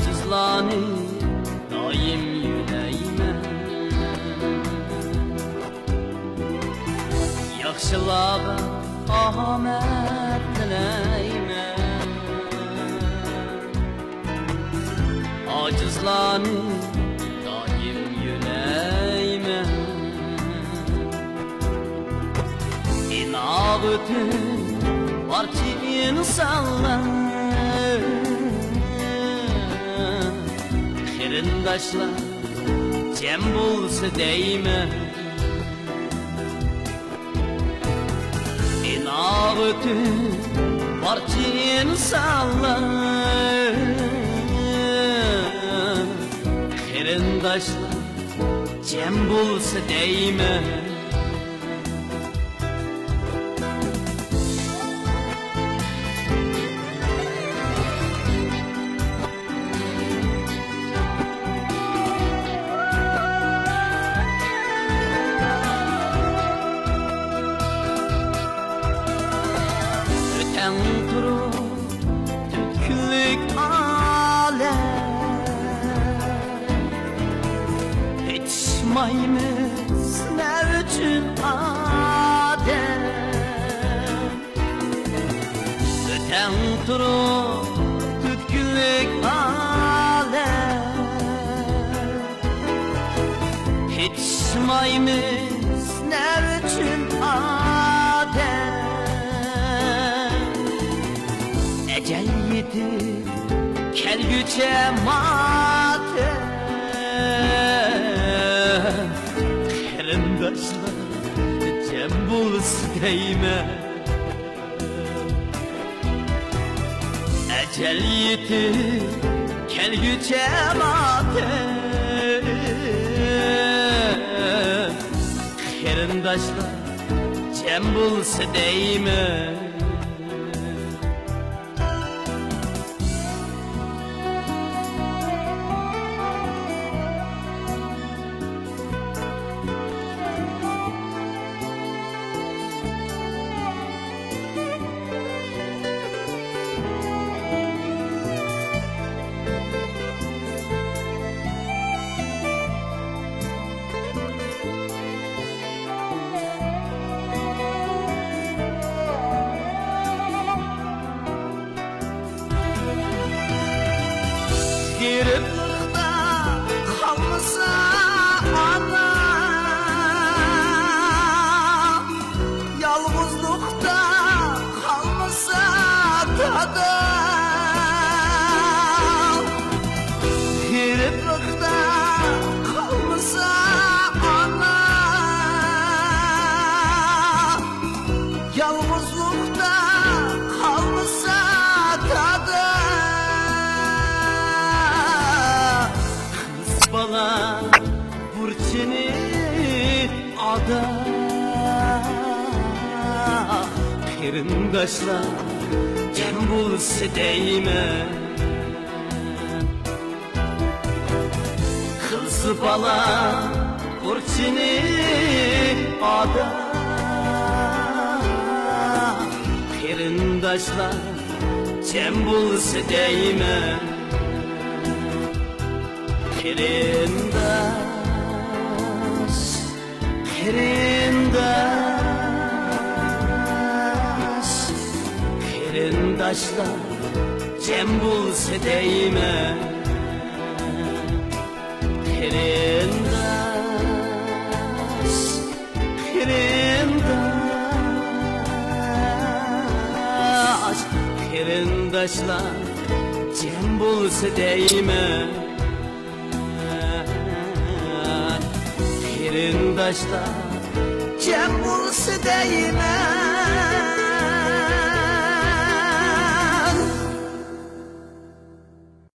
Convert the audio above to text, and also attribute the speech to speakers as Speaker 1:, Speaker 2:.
Speaker 1: acizlarni doim yüreğime, yaxshilarga omad tilayman. Acizlarni doim yüreğime, inabıtın barcha insonlar, qarindoshlar jam bo'lsa deyman. Inabıtın barcha insonlar, qarindoshlar jam bo'lsa deyman. Öten turup tütkülük alem, yetişmayımız ne üçün adem. Öten turup tütkülük alem, yetişmayımız ne üçün adem. Ecel yetip kelgüçe matem, qarindoshlar jam bo'lsa deyman. Ecel yetip kelgüçe matem, qarindoshlar jam bo'lsa deyman. Giriplikta kalmasa ana, yalnızlıkta kalmasa tadı. Giriplikta kalmasa ana, yalnızlıkta kalmasa tadı. Bana burçini ada, qarindoshlar jam bo'lsa deyman. Qiz bola burçini ada, qarindoshlar jam bo'lsa deyman. Qarindosh, qarindosh, qarindoshlar jam bo'lsa deyman. Qarindosh, qarindosh, qarindoshlar jam bo'lsa deyman. Qarindoshlar jam bo'lsa deyman.